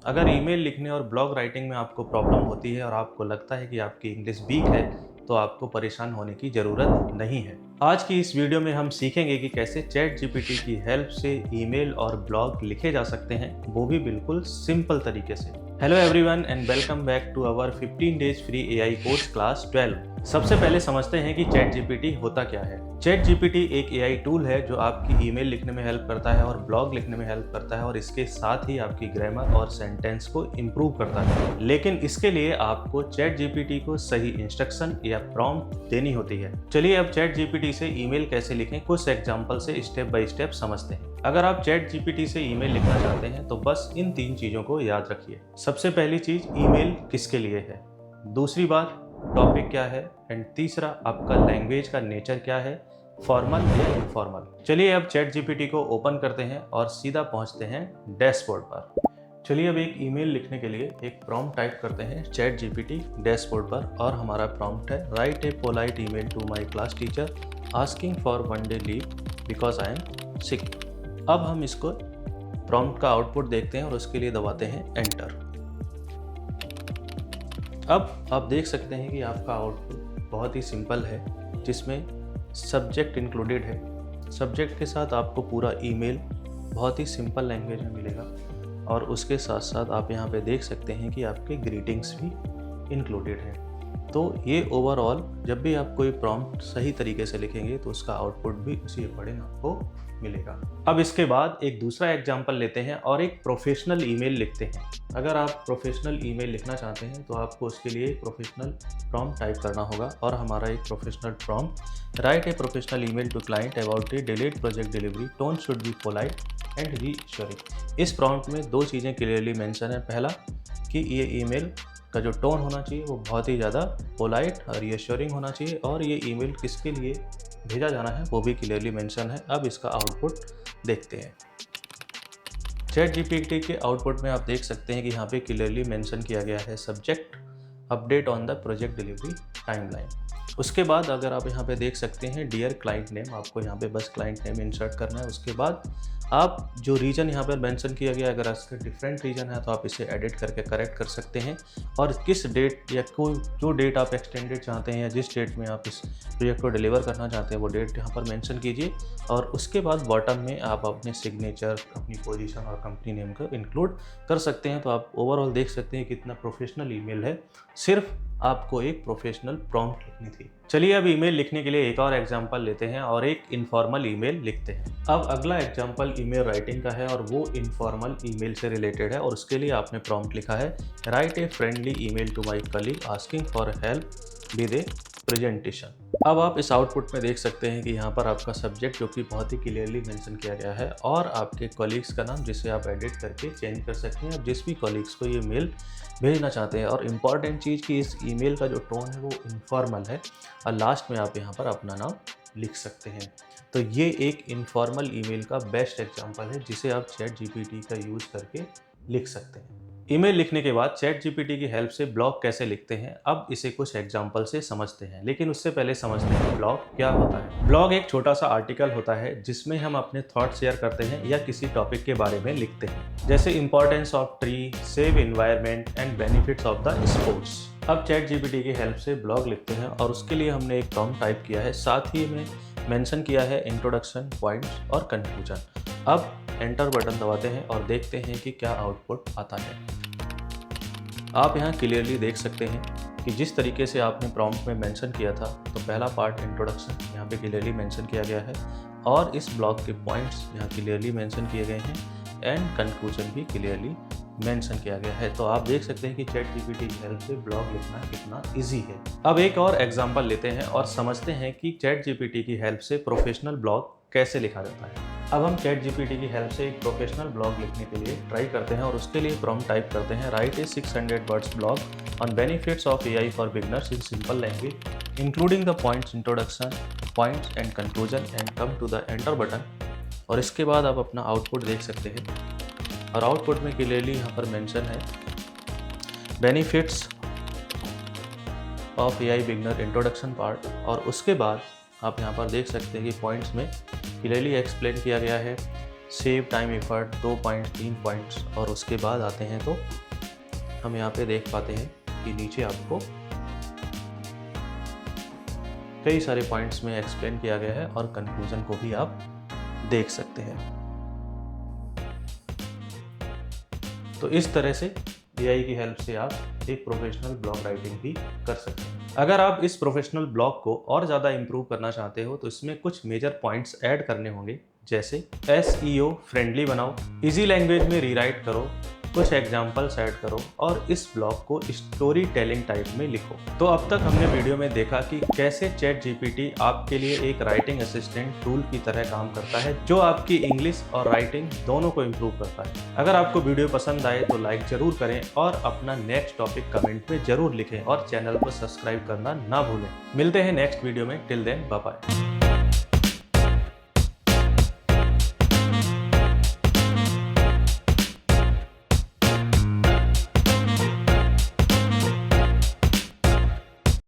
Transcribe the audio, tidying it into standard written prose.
अगर ईमेल लिखने और ब्लॉग राइटिंग में आपको प्रॉब्लम होती है और आपको लगता है कि आपकी इंग्लिश वीक है, तो आपको परेशान होने की ज़रूरत नहीं है। आज की इस वीडियो में हम सीखेंगे कि कैसे चैट जीपीटी की हेल्प से ईमेल और ब्लॉग लिखे जा सकते हैं, वो भी बिल्कुल सिंपल तरीके से। Hello everyone and welcome back to our 15 days free AI course class 12। सबसे पहले समझते हैं कि चैट जीपीटी होता क्या है। चैट जीपीटी एक एआई टूल है जो आपकी ईमेल लिखने में हेल्प करता है और ब्लॉग लिखने में हेल्प करता है और इसके साथ ही आपकी ग्रामर और सेंटेंस को इम्प्रूव करता है। लेकिन इसके लिए आपको चैट जीपीटी को सही इंस्ट्रक्शन या प्रॉम्प्ट देनी होती है। चलिए अब चैट जीपीटी से ईमेल कैसे लिखें कुछ एग्जांपल से स्टेप बाय स्टेप समझते हैं। अगर आप चैट जीपीटी से ईमेल लिखना चाहते हैं तो बस इन 3 चीज़ों को याद रखिए। सबसे पहली चीज़, ईमेल किसके लिए है। दूसरी बात, टॉपिक क्या है। एंड तीसरा, आपका लैंग्वेज का नेचर क्या है, फॉर्मल या इनफॉर्मल। चलिए अब चैट जीपीटी को ओपन करते हैं और सीधा पहुंचते हैं डैशबोर्ड पर। चलिए अब एक ईमेल लिखने के लिए एक प्रॉम्प्ट टाइप करते हैं चैट जीपीटी डैशबोर्ड पर और हमारा प्रॉम्प्ट है write a polite email to my class teacher asking for 1 day leave because I am sick. अब हम इसको प्रॉम्प्ट का आउटपुट देखते हैं और उसके लिए दबाते हैं एंटर। अब आप देख सकते हैं कि आपका आउटपुट बहुत ही सिंपल है, जिसमें सब्जेक्ट इंक्लूडेड है। सब्जेक्ट के साथ आपको पूरा ईमेल बहुत ही सिंपल लैंग्वेज में मिलेगा और उसके साथ साथ आप यहाँ पे देख सकते हैं कि आपके ग्रीटिंग्स भी इंक्लूडेड है। तो ये ओवरऑल जब भी आप कोई प्रॉम्प्ट सही तरीके से लिखेंगे तो उसका आउटपुट भी उसी अकॉर्डिंग आपको मिलेगा। अब इसके बाद एक दूसरा एग्जांपल लेते हैं और एक प्रोफेशनल ईमेल लिखते हैं। अगर आप प्रोफेशनल ईमेल लिखना चाहते हैं तो आपको उसके लिए प्रोफेशनल प्रॉम्प्ट टाइप करना होगा और हमारा एक professional prompt write a professional email to client about a delayed project delivery, tone should be polite and reassuring. इस प्रॉम्प्ट में 2 चीज़ें क्लियरली मेंशन है। पहला कि ये ईमेल का जो टोन होना चाहिए वो बहुत ही ज़्यादा पोलाइट और रीअश्योरिंग होना चाहिए और ये ईमेल किसके लिए भेजा जाना है वो भी क्लियरली मेंशन है। अब इसका आउटपुट देखते हैं। चैट जीपीटी के आउटपुट में आप देख सकते हैं कि यहाँ पे क्लियरली मेंशन किया गया है subject update on the project delivery timeline. उसके बाद अगर आप यहाँ पे देख सकते हैं डियर क्लाइंट नेम, आपको यहाँ पे बस क्लाइंट नेम इंसर्ट करना है। उसके बाद आप जो रीजन यहाँ पर मेंशन किया गया, अगर इसका डिफरेंट रीजन है तो आप इसे एडिट करके करेक्ट कर सकते हैं और किस डेट या कोई जो डेट आप एक्सटेंडेड चाहते हैं या जिस डेट में आप इस प्रोजेक्ट को डिलीवर करना चाहते हैं वो डेट यहाँ पर मेंशन कीजिए और उसके बाद बॉटम में आप अपने सिग्नेचर, अपनी पोजीशन और कंपनी नेम को इंक्लूड कर सकते हैं। तो आप ओवरऑल देख सकते हैं कितना प्रोफेशनल ईमेल है, सिर्फ आपको एक प्रोफेशनल प्रॉम्प्ट लिखनी थी। चलिए अब ईमेल लिखने के लिए एक और एग्जांपल लेते हैं और एक इनफॉर्मल ईमेल लिखते हैं। अब अगला एग्जांपल ईमेल राइटिंग का है और वो इनफॉर्मल ईमेल से रिलेटेड है और उसके लिए आपने प्रॉम्प्ट लिखा है write a friendly email to my colleague asking for help with a presentation. अब आप इस आउटपुट में देख सकते हैं कि यहाँ पर आपका सब्जेक्ट जो कि बहुत ही क्लियरली मेंशन किया गया है और आपके कॉलीग्स का नाम जिसे आप एडिट करके चेंज कर सकते हैं। आप जिस भी कॉलीग्स को ये मेल भेजना चाहते हैं और इम्पॉर्टेंट चीज़ कि इस ईमेल का जो टोन है वो इनफॉर्मल है और लास्ट में आप यहाँ पर अपना नाम लिख सकते हैं। तो ये एक इनफॉर्मल ईमेल का बेस्ट एग्जांपल है जिसे आप चैट जीपीटी का यूज़ करके लिख सकते हैं। ईमेल लिखने के बाद चैट जीपीटी की हेल्प से ब्लॉग कैसे लिखते हैं, अब इसे कुछ एग्जांपल से समझते हैं। लेकिन उससे पहले समझते हैं ब्लॉग क्या होता है। ब्लॉग एक छोटा सा आर्टिकल होता है जिसमें हम अपने थॉट शेयर करते हैं या किसी टॉपिक के बारे में लिखते हैं, जैसे importance of tree, save environment and benefits of the sports. अब चैट जीपीटी की हेल्प से ब्लॉग लिखते हैं और उसके लिए हमने एक प्रॉम्प्ट टाइप किया है, साथ ही में मेंशन किया है इंट्रोडक्शन, पॉइंट्स और कंक्लूजन। अब एंटर बटन दबाते हैं और देखते हैं कि क्या आउटपुट आता है। आप यहाँ क्लियरली देख सकते हैं कि जिस तरीके से आपने प्रॉम्प्ट में मेंशन किया था, तो पहला पार्ट इंट्रोडक्शन यहाँ पे क्लियरली मेंशन किया गया है और इस ब्लॉग के पॉइंट्स यहाँ क्लियरली मेंशन किए गए हैं एंड कंक्लूजन भी क्लियरली मेंशन किया गया है। तो आप देख सकते हैं कि चैट जीपीटी की हेल्प से ब्लॉग लिखना कितना इजी है। अब एक और एग्जांपल लेते हैं और समझते हैं कि चैट जीपीटी की हेल्प से प्रोफेशनल ब्लॉग कैसे लिखा जाता है। अब हम चैट जीपीटी की हेल्प से एक प्रोफेशनल ब्लॉग लिखने के लिए ट्राई करते हैं और उसके लिए प्रॉम्प्ट टाइप करते हैं write a 600 words blog on benefits of AI for beginners in simple language including the points introduction, points and conclusion and come to the enter button. और इसके बाद आप अपना आउटपुट देख सकते हैं और आउटपुट में क्लियरली यहाँ पर मेंशन है benefits of AI beginner introduction part और उसके बाद आप यहाँ पर देख सकते हैं कि पॉइंट्स में क्लियरली एक्सप्लेन किया गया है save time effort 2 point 3 points, और उसके बाद आते हैं तो हम यहाँ पे देख पाते हैं कि नीचे आपको कई सारे पॉइंट्स में एक्सप्लेन किया गया है और कंक्लूजन को भी आप देख सकते हैं। तो इस तरह से AI की हेल्प से आप एक प्रोफेशनल ब्लॉग राइटिंग भी कर सकते हैं। अगर आप इस प्रोफेशनल ब्लॉग को और ज़्यादा इम्प्रूव करना चाहते हो तो इसमें कुछ मेजर पॉइंट्स ऐड करने होंगे, जैसे SEO फ्रेंडली बनाओ, इजी लैंग्वेज में रीराइट करो, कुछ एग्जाम्पल्स ऐड करो और इस ब्लॉग को स्टोरी टेलिंग टाइप में लिखो। तो अब तक हमने वीडियो में देखा कि कैसे ChatGPT आपके लिए एक राइटिंग असिस्टेंट टूल की तरह काम करता है, जो आपकी इंग्लिश और राइटिंग दोनों को इम्प्रूव करता है। अगर आपको वीडियो पसंद आए तो लाइक जरूर करें और अपना नेक्स्ट टॉपिक कमेंट में जरूर लिखें और चैनल को सब्सक्राइब करना ना भूलें। मिलते हैं नेक्स्ट वीडियो में। Till then bye bye.